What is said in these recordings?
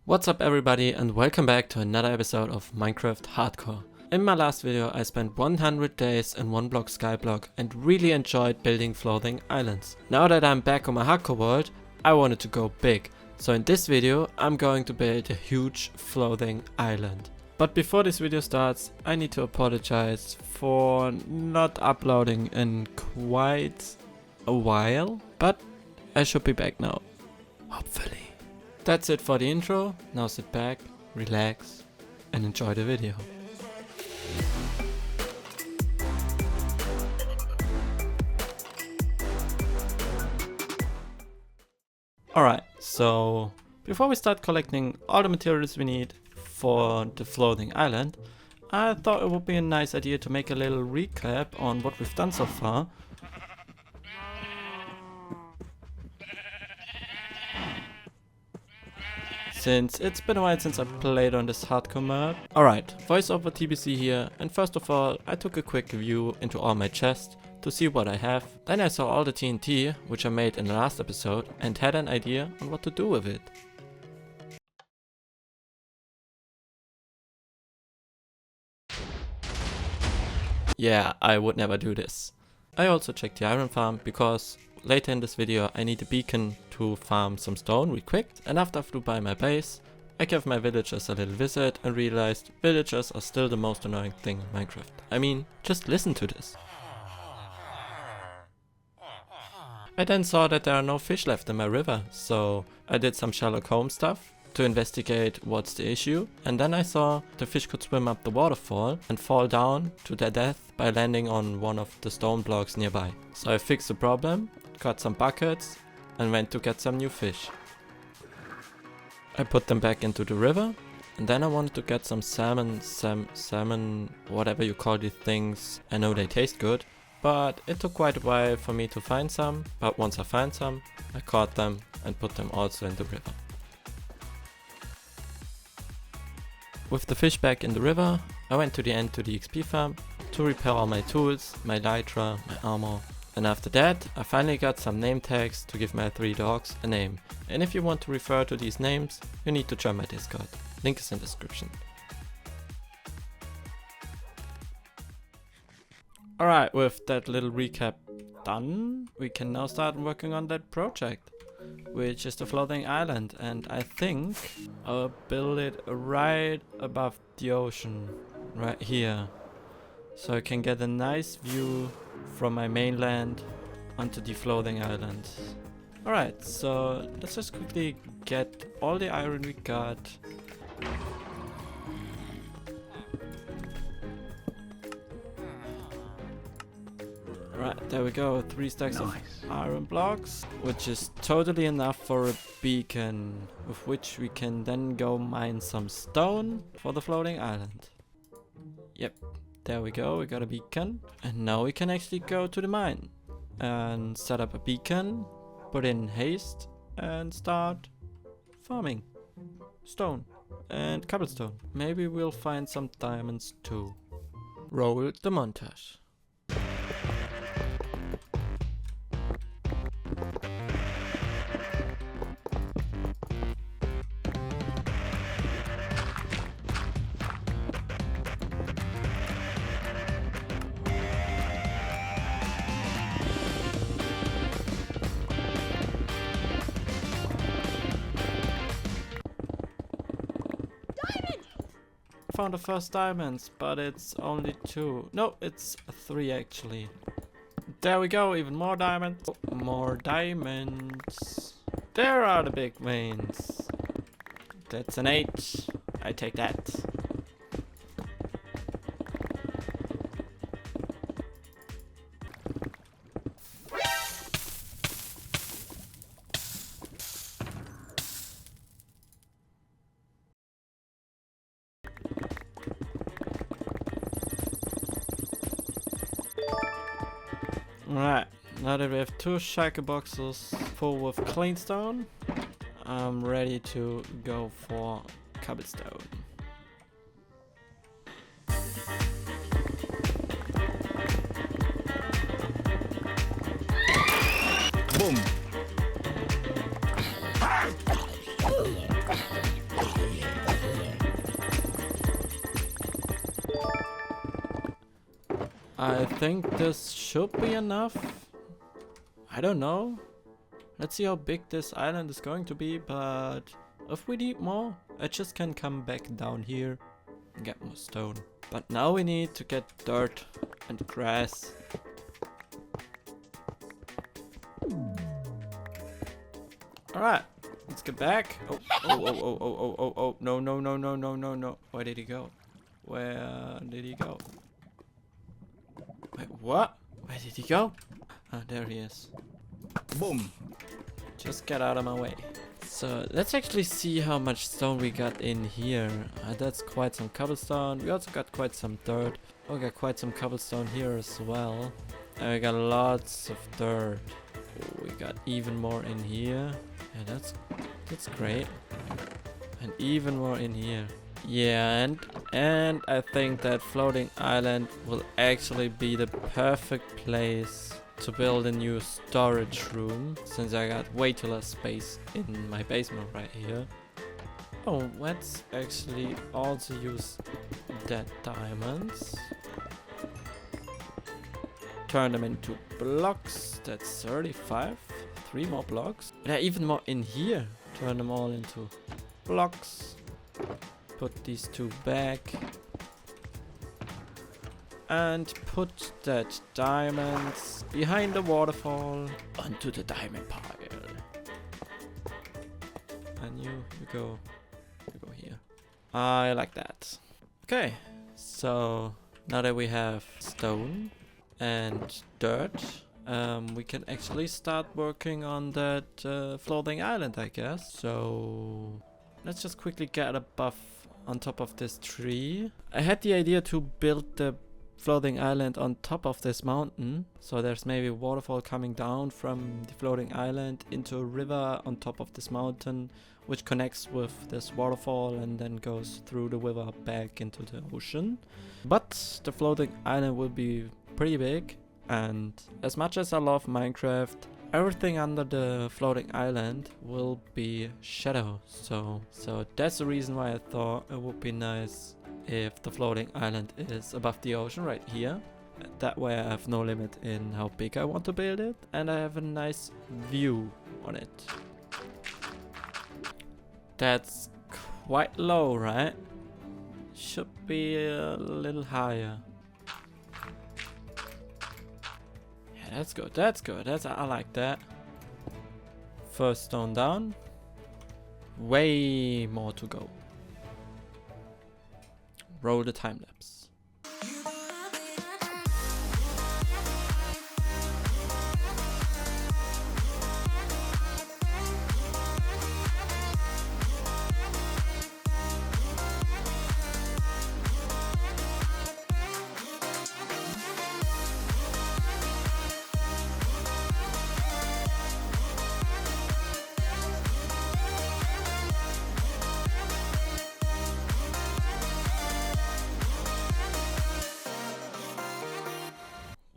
What's up everybody and welcome back to another episode of Minecraft Hardcore. In my last video I spent 100 days in One Block Skyblock and really enjoyed building floating islands. Now that I'm back on my hardcore world, I wanted to go big. So in this video I'm going to build a huge floating island. But before this video starts, I need to apologize for not uploading in quite a while, but I should be back now. Hopefully. That's it for the intro. Now sit back, relax, and enjoy the video. Alright, so before we start collecting all the materials we need for the floating island, I thought it would be a nice idea to make a little recap on what we've done so far. Since it's been a while since I played on this hardcore map. Alright, voiceover TBC here, and first of all I took a quick view into all my chests to see what I have. Then I saw all the TNT which I made in the last episode and had an idea on what to do with it. Yeah, I would never do this. I also checked the iron farm because later in this video I need a beacon to farm some stone real quick, and after I flew by my base I gave my villagers a little visit and realized villagers are still the most annoying thing in Minecraft. I mean, just listen to this. I then saw that there are no fish left in my river, so I did some Sherlock Holmes stuff to investigate what's the issue, and then I saw the fish could swim up the waterfall and fall down to their death by landing on one of the stone blocks nearby. So I fixed the problem, got some buckets and went to get some new fish. I put them back into the river, and then I wanted to get some salmon, whatever you call these things. I know they taste good, but it took quite a while for me to find some, but once I found some, I caught them and put them also in the river. With the fish back in the river, I went to the end to the XP farm to repair all my tools, my elytra, my armor. And after that, I finally got some name tags to give my 3 dogs a name. And if you want to refer to these names, you need to join my Discord. Link is in the description. Alright, with that little recap done, we can now start working on that project, which is the floating island, and I think I'll build it right above the ocean, right here, so I can get a nice view from my mainland onto the floating island. Alright, so let's just quickly get all the iron we got. Right, there we go, 3 stacks of iron blocks, which is totally enough for a beacon, with which we can then go mine some stone for the floating island. Yep, there we go, we got a beacon, and now we can actually go to the mine and set up a beacon, put in haste, and start farming stone and cobblestone. Maybe we'll find some diamonds too. Roll the montage. Found the first diamonds, but it's only 2. No, it's 3 actually. There we go, even more diamonds. Oh, more diamonds. There are the big veins. That's an 8. I take that. Alright, now that we have 2 shulker boxes full with clean stone, I'm ready to go for cobblestone. Boom! I think this should be enough. I don't know. Let's see how big this island is going to be, but if we need more, I just can come back down here and get more stone. But now we need to get dirt and grass. Alright, let's get back. Oh, no, no, no, no, no, no, no. Where did he go? Where did he go? Wait, what? Where did he go? Ah, there he is. Boom. Just get out of my way. So let's actually see how much stone we got in here. That's quite some cobblestone. We also got quite some dirt. We got quite some cobblestone here as well. And we got lots of dirt. Oh, we got even more in here. Yeah, that's great. And even more in here. Yeah, and I think that floating island will actually be the perfect place to build a new storage room, since I got way too less space in my basement right here. Oh, let's actually also use dead diamonds. Turn them into blocks. That's 35. 3 more blocks. Yeah, even more in here. Turn them all into blocks. Put these 2 back. And put that diamonds behind the waterfall onto the diamond pile. And you go here. I like that. Okay, so now that we have stone and dirt, we can actually start working on that floating island, I guess. So let's just quickly get a buff on top of this tree. I had the idea to build the floating island on top of this mountain, so there's maybe a waterfall coming down from the floating island into a river on top of this mountain, which connects with this waterfall and then goes through the river back into the ocean. But the floating island will be pretty big, and as much as I love Minecraft, everything under the floating island will be shadow. So that's the reason why I thought it would be nice if the floating island is above the ocean right here. That way I have no limit in how big I want to build it, and I have a nice view on it. That's quite low, right? Should be a little higher. Yeah, that's good, that's good. I like that. First stone down. Way more to go. Roll the time lapse.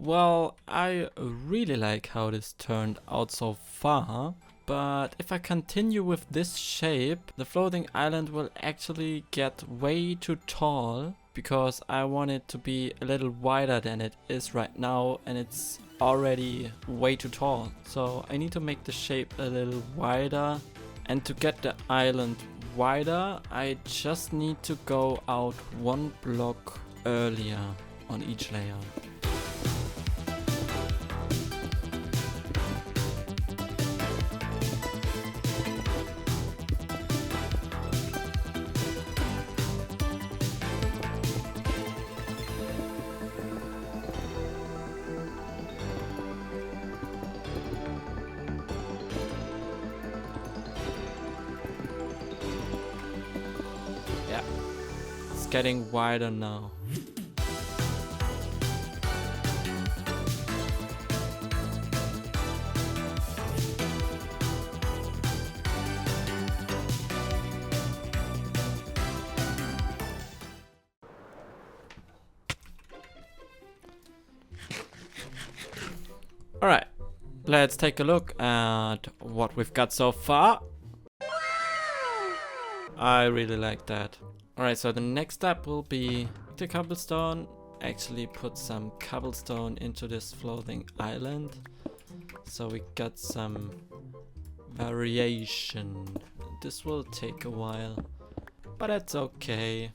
Well, I really like how this turned out so far, but if I continue with this shape, the floating island will actually get way too tall, because I want it to be a little wider than it is right now, and it's already way too tall. So I need to make the shape a little wider, and to get the island wider, I just need to go out 1 block earlier on each layer. Getting wider now. Alright, let's take a look at what we've got so far. I really like that. Alright, so the next step will be the cobblestone, actually put some cobblestone into this floating island. So we got some variation. This will take a while, but that's okay.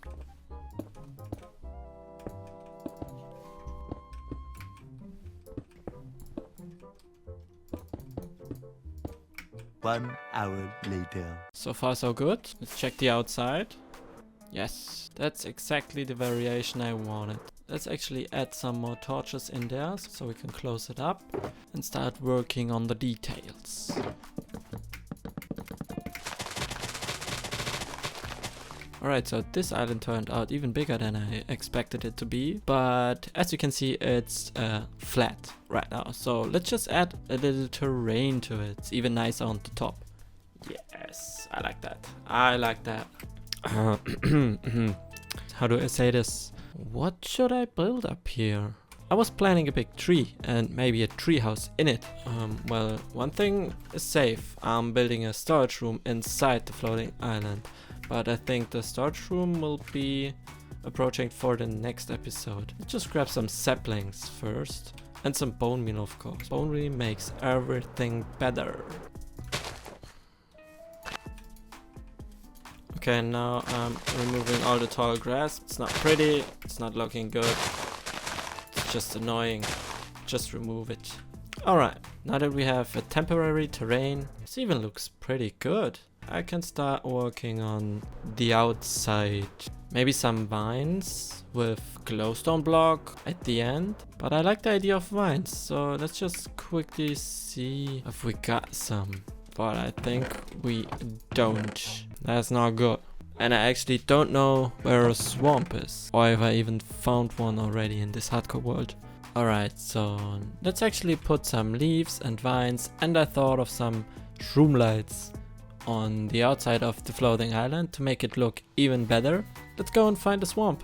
One hour later. So far so good. Let's check the outside. Yes, that's exactly the variation I wanted. Let's actually add some more torches in there so we can close it up and start working on the details. Alright, so this island turned out even bigger than I expected it to be, but as you can see, it's flat right now. So let's just add a little terrain to it. It's even nicer on the top. Yes, I like that. I like that. How do I say this? What should I build up here? I was planning a big tree and maybe a tree house in it. Well, one thing is safe. I'm building a storage room inside the floating island. But I think the storage room will be a project for the next episode. Let's just grab some saplings first. And some bone meal, of course. Bone meal makes everything better. Okay, now I'm removing all the tall grass. It's not pretty. It's not looking good. It's just annoying. Just remove it. Alright, now that we have a temporary terrain, this even looks pretty good. I can start working on the outside. Maybe some vines with glowstone block at the end. But I like the idea of vines, so let's just quickly see if we got some. But I think we don't. That's not good. And I actually don't know where a swamp is, or if I even found one already in this hardcore world. Alright, so let's actually put some leaves and vines, and I thought of some shroom lights on the outside of the floating island to make it look even better. Let's go and find a swamp.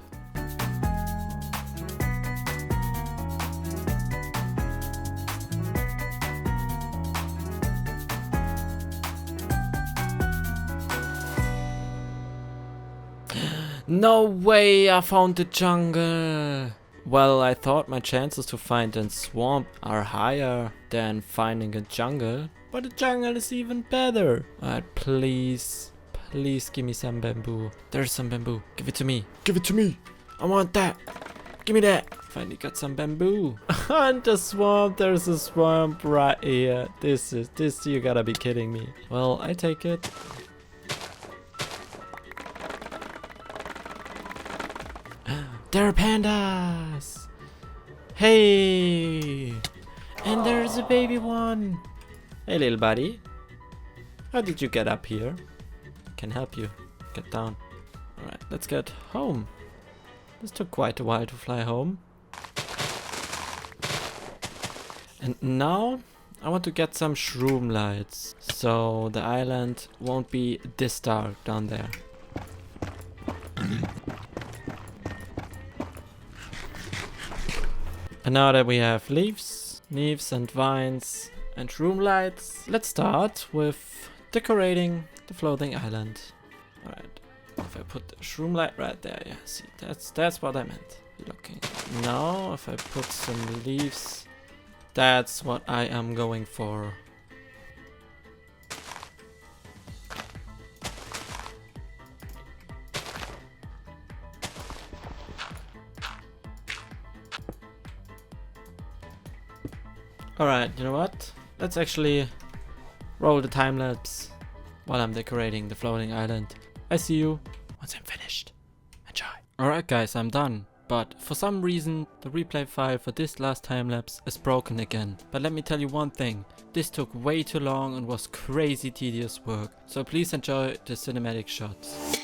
No way, I found the jungle. Well, I thought my chances to find a swamp are higher than finding a jungle. But the jungle is even better. Alright, please give me some bamboo. There's some bamboo. Give it to me. Give it to me. I want that. Give me that. Finally got some bamboo. And the swamp. There's a swamp right here. This, you gotta be kidding me. Well, I take it. There are pandas. Hey. And there's a baby one. Hey little buddy, how did you get up here? Can help you, get down. Alright, let's get home. This took quite a while to fly home. And now I want to get some shroom lights, so the island won't be this dark down there. And now that we have leaves and vines, and shroom lights, let's start with decorating the floating island. Alright, if I put the shroom light right there, yeah, see, that's what I meant. Looking. Now, if I put some leaves, that's what I am going for. Alright, you know what? Let's actually roll the time lapse while I'm decorating the floating island. I see you once I'm finished. Enjoy. Alright guys, I'm done. But for some reason, the replay file for this last time lapse is broken again. But let me tell you one thing. This took way too long and was crazy tedious work. So please enjoy the cinematic shots.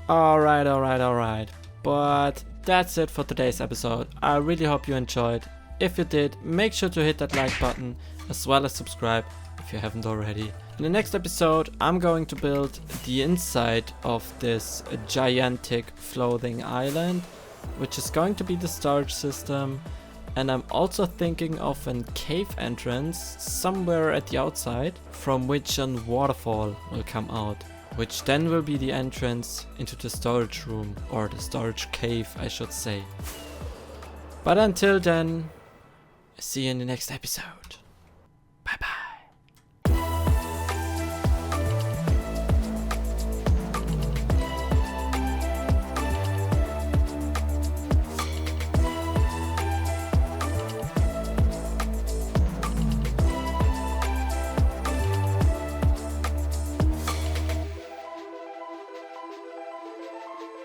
Alright. But that's it for today's episode. I really hope you enjoyed. If you did, make sure to hit that like button as well as subscribe if you haven't already. In the next episode, I'm going to build the inside of this gigantic floating island, which is going to be the storage system. And I'm also thinking of a cave entrance somewhere at the outside, from which a waterfall will come out, which then will be the entrance into the storage room, or the storage cave I should say. But until then, see you in the next episode.